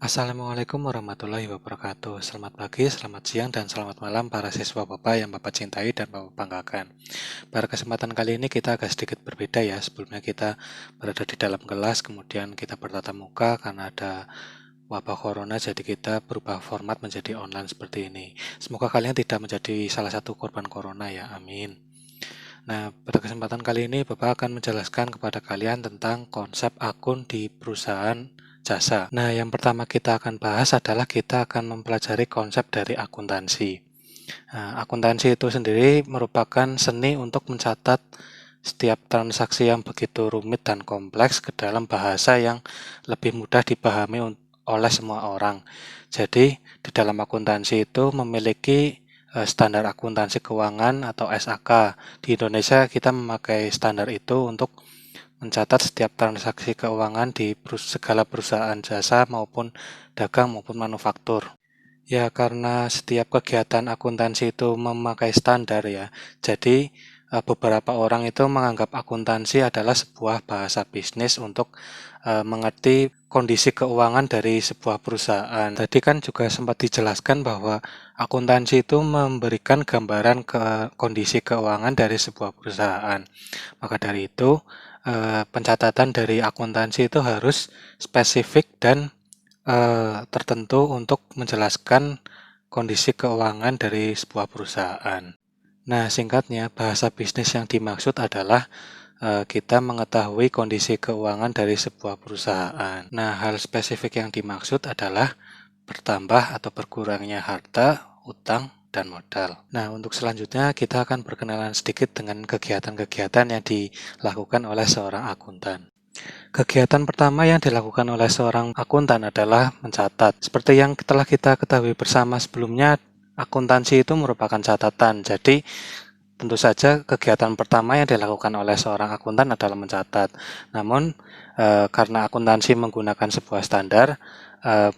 Assalamualaikum warahmatullahi wabarakatuh. Selamat pagi, selamat siang, dan selamat malam para siswa Bapak yang Bapak cintai dan Bapak banggakan. Pada kesempatan kali ini kita agak sedikit berbeda ya. Sebelumnya kita berada di dalam kelas, kemudian kita bertatap muka karena ada wabah corona, jadi kita berubah format menjadi online seperti ini. Semoga kalian tidak menjadi salah satu korban corona ya, amin. Nah, pada kesempatan kali ini Bapak akan menjelaskan kepada kalian tentang konsep akun di perusahaan jasa. Nah, yang pertama kita akan bahas adalah kita akan mempelajari konsep dari akuntansi. Nah, akuntansi itu sendiri merupakan seni untuk mencatat setiap transaksi yang begitu rumit dan kompleks ke dalam bahasa yang lebih mudah dipahami oleh semua orang. Jadi, di dalam akuntansi itu memiliki standar akuntansi keuangan atau SAK. Di Indonesia kita memakai standar itu untuk mencatat setiap transaksi keuangan di segala perusahaan jasa maupun dagang maupun manufaktur. Ya, karena setiap kegiatan akuntansi itu memakai standar ya. Jadi, beberapa orang itu menganggap akuntansi adalah sebuah bahasa bisnis untuk mengerti kondisi keuangan dari sebuah perusahaan. Tadi kan juga sempat dijelaskan bahwa akuntansi itu memberikan gambaran ke kondisi keuangan dari sebuah perusahaan. Maka dari itu, pencatatan dari akuntansi itu harus spesifik dan tertentu untuk menjelaskan kondisi keuangan dari sebuah perusahaan. Nah, singkatnya, bahasa bisnis yang dimaksud adalah kita mengetahui kondisi keuangan dari sebuah perusahaan. Nah, hal spesifik yang dimaksud adalah bertambah atau berkurangnya harta, utang, dan modal. Nah, untuk selanjutnya kita akan berkenalan sedikit dengan kegiatan-kegiatan yang dilakukan oleh seorang akuntan. Kegiatan pertama yang dilakukan oleh seorang akuntan adalah mencatat. Seperti yang telah kita ketahui bersama sebelumnya, akuntansi itu merupakan catatan. Jadi, tentu saja kegiatan pertama yang dilakukan oleh seorang akuntan adalah mencatat. Namun, karena akuntansi menggunakan sebuah standar, eh,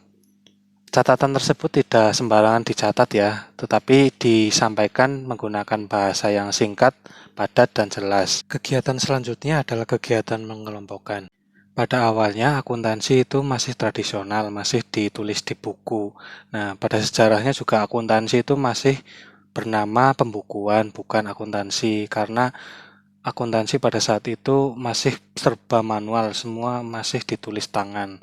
catatan tersebut tidak sembarangan dicatat ya, tetapi disampaikan menggunakan bahasa yang singkat, padat, dan jelas. Kegiatan selanjutnya adalah kegiatan mengelompokkan. Pada awalnya akuntansi itu masih tradisional, masih ditulis di buku. Nah, pada sejarahnya juga akuntansi itu masih bernama pembukuan, bukan akuntansi, karena akuntansi pada saat itu masih serba manual, semua masih ditulis tangan.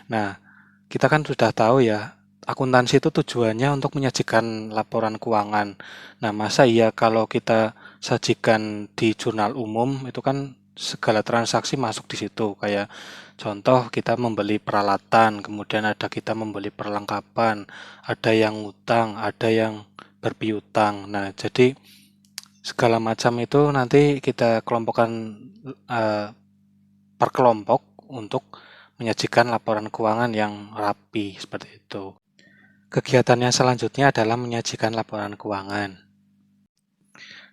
Nah, kita kan sudah tahu ya, akuntansi itu tujuannya untuk menyajikan laporan keuangan. Nah, masa iya kalau kita sajikan di jurnal umum, itu kan segala transaksi masuk di situ. Kayak contoh kita membeli peralatan, kemudian ada kita membeli perlengkapan, ada yang ngutang, ada yang berpiutang. Nah, jadi segala macam itu nanti kita kelompokkan eh, per kelompok untuk menyajikan laporan keuangan yang rapi seperti itu. Kegiatannya selanjutnya adalah menyajikan laporan keuangan.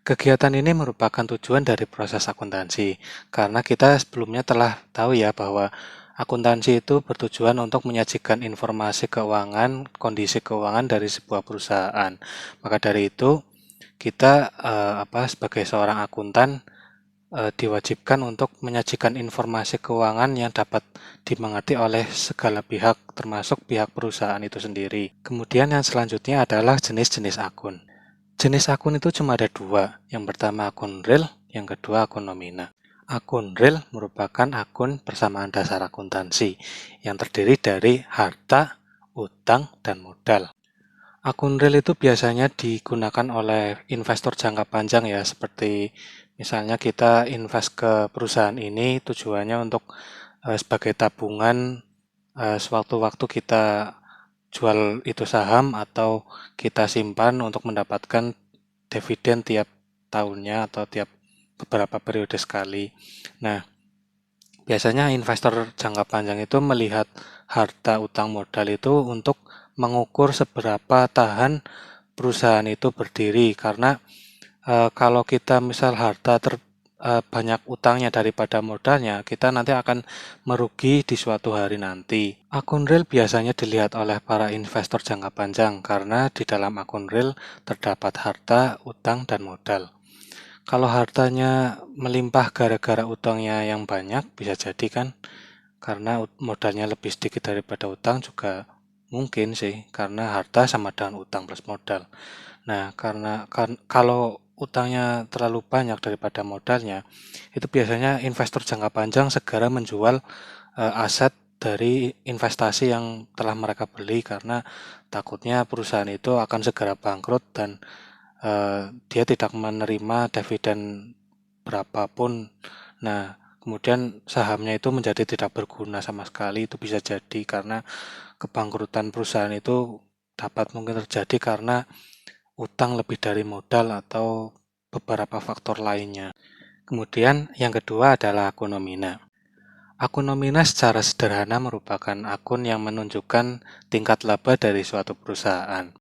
Kegiatan ini merupakan tujuan dari proses akuntansi, karena kita sebelumnya telah tahu ya bahwa akuntansi itu bertujuan untuk menyajikan informasi keuangan, kondisi keuangan dari sebuah perusahaan. Maka dari itu, kita sebagai seorang akuntan diwajibkan untuk menyajikan informasi keuangan yang dapat dimengerti oleh segala pihak, termasuk pihak perusahaan itu sendiri. Kemudian yang selanjutnya adalah jenis-jenis akun. Jenis akun itu cuma ada dua. Yang pertama akun real, yang kedua akun nomina. Akun real merupakan akun persamaan dasar akuntansi yang terdiri dari harta, utang, dan modal. Akun real itu biasanya digunakan oleh investor jangka panjang ya, seperti misalnya kita invest ke perusahaan ini tujuannya untuk sebagai tabungan sewaktu-waktu kita jual itu saham atau kita simpan untuk mendapatkan dividen tiap tahunnya atau tiap beberapa periode sekali. Nah, biasanya investor jangka panjang itu melihat harta utang modal itu untuk mengukur seberapa tahan perusahaan itu berdiri karena kalau kita misal banyak utangnya daripada modalnya, kita nanti akan merugi di suatu hari nanti. Akun real biasanya dilihat oleh para investor jangka panjang karena di dalam akun real terdapat harta, utang, dan modal. Kalau hartanya melimpah gara-gara utangnya yang banyak, bisa jadi kan karena modalnya lebih sedikit daripada utang juga mungkin sih, karena harta sama dengan utang plus modal. Nah, kalau utangnya terlalu banyak daripada modalnya, itu biasanya investor jangka panjang segera menjual aset dari investasi yang telah mereka beli karena takutnya perusahaan itu akan segera bangkrut dan dia tidak menerima dividen berapapun. Nah, kemudian sahamnya itu menjadi tidak berguna sama sekali. Itu bisa jadi karena kebangkrutan perusahaan itu dapat mungkin terjadi karena utang lebih dari modal atau beberapa faktor lainnya. Kemudian yang kedua adalah akun nomina. Akun nomina secara sederhana merupakan akun yang menunjukkan tingkat laba dari suatu perusahaan.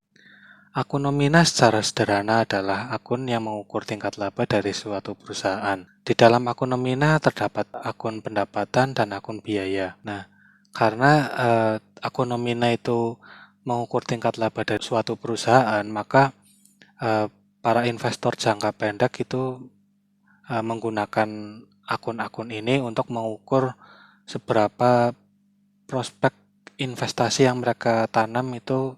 Akun nomina secara sederhana adalah akun yang mengukur tingkat laba dari suatu perusahaan. Di dalam akun nomina terdapat akun pendapatan dan akun biaya. Nah, karena akun nomina itu mengukur tingkat laba dari suatu perusahaan, maka para investor jangka pendek itu menggunakan akun-akun ini untuk mengukur seberapa prospek investasi yang mereka tanam itu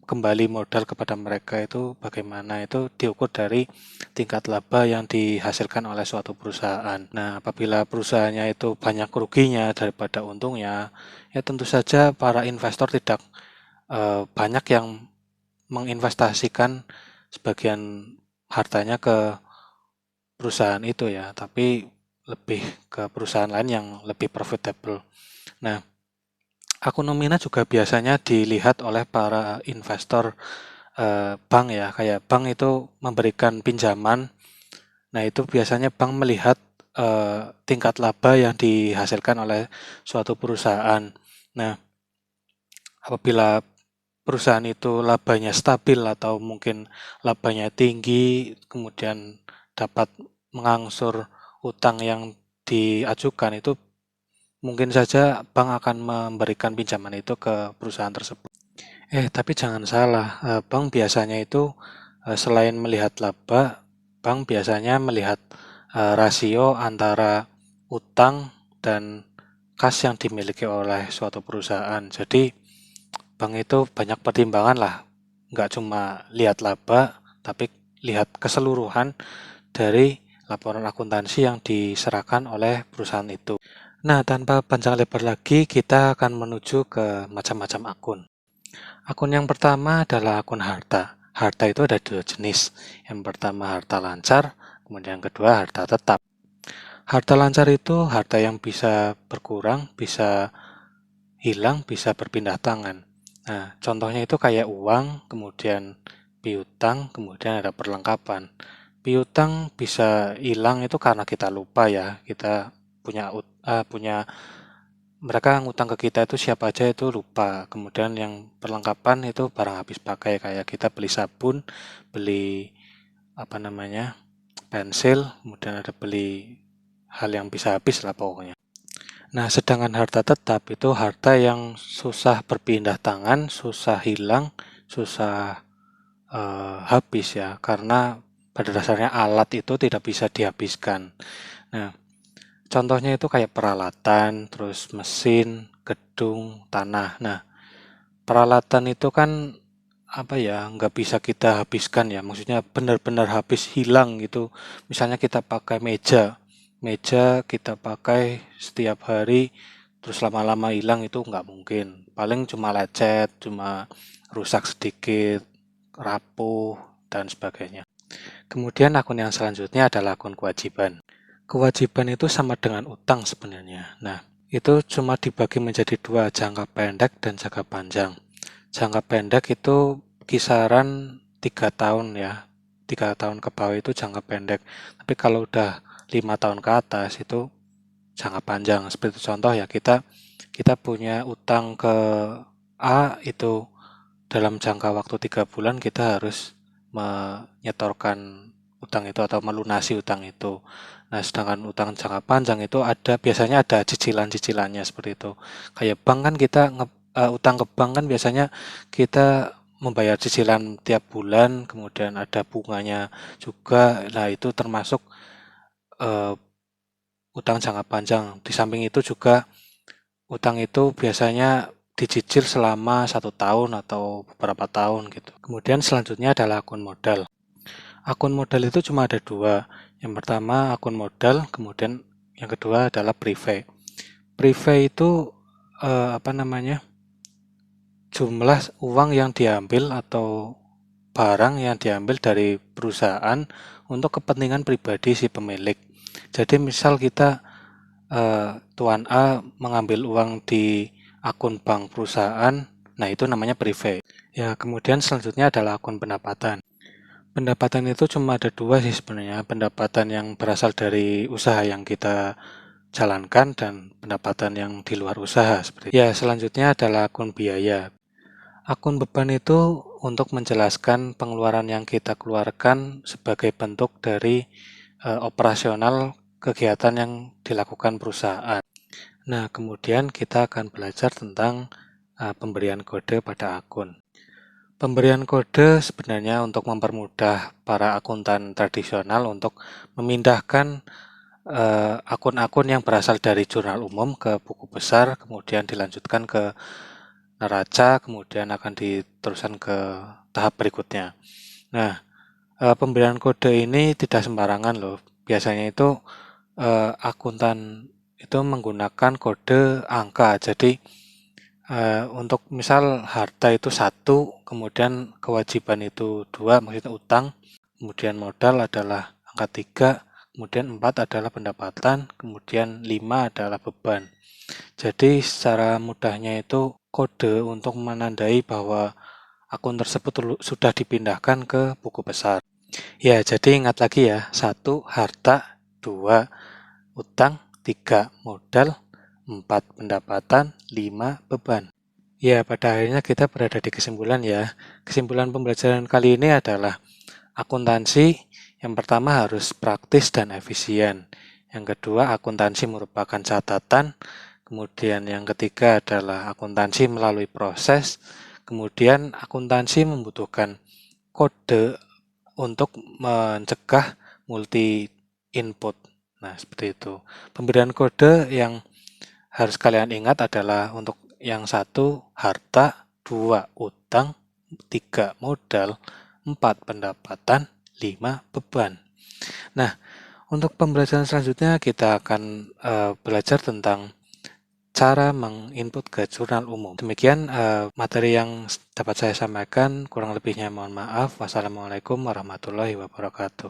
kembali modal kepada mereka itu bagaimana, itu diukur dari tingkat laba yang dihasilkan oleh suatu perusahaan. Nah, apabila perusahaannya itu banyak ruginya daripada untungnya, ya tentu saja para investor tidak banyak yang menginvestasikan sebagian hartanya ke perusahaan itu ya, tapi lebih ke perusahaan lain yang lebih profitable. Nah, akun nomina juga biasanya dilihat oleh para investor bank ya, kayak bank itu memberikan pinjaman. Nah, itu biasanya bank melihat tingkat laba yang dihasilkan oleh suatu perusahaan. Nah, apabila perusahaan itu labanya stabil atau mungkin labanya tinggi, kemudian dapat mengangsur utang yang diajukan, itu mungkin saja bank akan memberikan pinjaman itu ke perusahaan tersebut. Tapi jangan salah, bank biasanya itu selain melihat laba, bank biasanya melihat rasio antara utang dan kas yang dimiliki oleh suatu perusahaan. Jadi bank itu banyak pertimbangan lah, nggak cuma lihat laba, tapi lihat keseluruhan dari laporan akuntansi yang diserahkan oleh perusahaan itu. Nah, tanpa panjang lebar lagi, kita akan menuju ke macam-macam akun. Akun yang pertama adalah akun harta. Harta itu ada dua jenis. Yang pertama harta lancar, kemudian yang kedua harta tetap. Harta lancar itu harta yang bisa berkurang, bisa hilang, bisa berpindah tangan. Nah, contohnya itu kayak uang, kemudian piutang, kemudian ada perlengkapan. Piutang bisa hilang itu karena kita lupa ya, kita punya mereka ngutang ke kita itu siapa aja itu lupa. Kemudian yang perlengkapan itu barang habis pakai, kayak kita beli sabun, beli apa namanya, pensil, kemudian ada beli hal yang bisa habis lah pokoknya. Nah, sedangkan harta tetap itu harta yang susah berpindah tangan, susah hilang, susah habis ya, karena pada dasarnya alat itu tidak bisa dihabiskan. Nah, contohnya itu kayak peralatan, terus mesin, gedung, tanah. Nah, peralatan itu kan apa ya, nggak bisa kita habiskan ya, maksudnya benar-benar habis hilang gitu. Misalnya kita pakai meja, meja kita pakai setiap hari, terus lama-lama hilang itu nggak mungkin. Paling cuma lecet, cuma rusak sedikit, rapuh, dan sebagainya. Kemudian akun yang selanjutnya adalah akun kewajiban. Kewajiban itu sama dengan utang sebenarnya. Nah, itu cuma dibagi menjadi dua, jangka pendek dan jangka panjang. Jangka pendek itu kisaran 3 tahun ya. 3 tahun ke bawah itu jangka pendek. Tapi kalau udah 5 tahun ke atas itu jangka panjang. Seperti contoh ya, kita punya utang ke A itu dalam jangka waktu 3 bulan kita harus menyetorkan utang itu atau melunasi utang itu. Nah, sedangkan utang jangka panjang itu biasanya ada cicilan-cicilannya seperti itu. Kayak bank kan utang ke bank kan biasanya kita membayar cicilan tiap bulan, kemudian ada bunganya juga. Nah, itu termasuk utang jangka panjang. Di samping itu juga utang itu biasanya dicicil selama 1 tahun atau beberapa tahun gitu. Kemudian selanjutnya adalah akun modal. Akun modal itu cuma ada dua. Yang pertama akun modal, kemudian yang kedua adalah private. Private itu jumlah uang yang diambil atau barang yang diambil dari perusahaan untuk kepentingan pribadi si pemilik. Jadi misal kita Tuan A mengambil uang di akun bank perusahaan, nah itu namanya private. Ya, kemudian selanjutnya adalah akun pendapatan. Pendapatan itu cuma ada dua sih sebenarnya, pendapatan yang berasal dari usaha yang kita jalankan dan pendapatan yang di luar usaha seperti itu. Ya, selanjutnya adalah akun biaya. Akun beban itu untuk menjelaskan pengeluaran yang kita keluarkan sebagai bentuk dari operasional kegiatan yang dilakukan perusahaan. Nah, kemudian kita akan belajar tentang pemberian kode pada akun. Pemberian kode sebenarnya untuk mempermudah para akuntan tradisional untuk memindahkan akun-akun yang berasal dari jurnal umum ke buku besar, kemudian dilanjutkan ke neraca, kemudian akan diteruskan ke tahap berikutnya. Nah, pemberian kode ini tidak sembarangan loh. Biasanya itu akuntan itu menggunakan kode angka. Jadi untuk misal harta itu 1, kemudian kewajiban itu 2, maksudnya utang, kemudian modal adalah angka 3, kemudian 4 adalah pendapatan, kemudian 5 adalah beban. Jadi secara mudahnya itu kode untuk menandai bahwa akun tersebut sudah dipindahkan ke buku besar. Ya, jadi ingat lagi ya, 1 harta, 2 utang, 3 modal, 4 pendapatan, 5 beban. Ya, pada akhirnya kita berada di kesimpulan ya. Kesimpulan pembelajaran kali ini adalah akuntansi yang pertama harus praktis dan efisien. Yang kedua, akuntansi merupakan catatan. Kemudian yang ketiga adalah akuntansi melalui proses. Kemudian akuntansi membutuhkan kode untuk mencegah multi input. Nah, seperti itu. Pemberian kode yang harus kalian ingat adalah untuk yang 1 harta, 2 utang, 3 modal, 4 pendapatan, 5 beban. Nah, untuk pembelajaran selanjutnya kita akan belajar tentang cara menginput ke jurnal umum. Demikian materi yang dapat saya sampaikan, kurang lebihnya mohon maaf. Wassalamualaikum warahmatullahi wabarakatuh.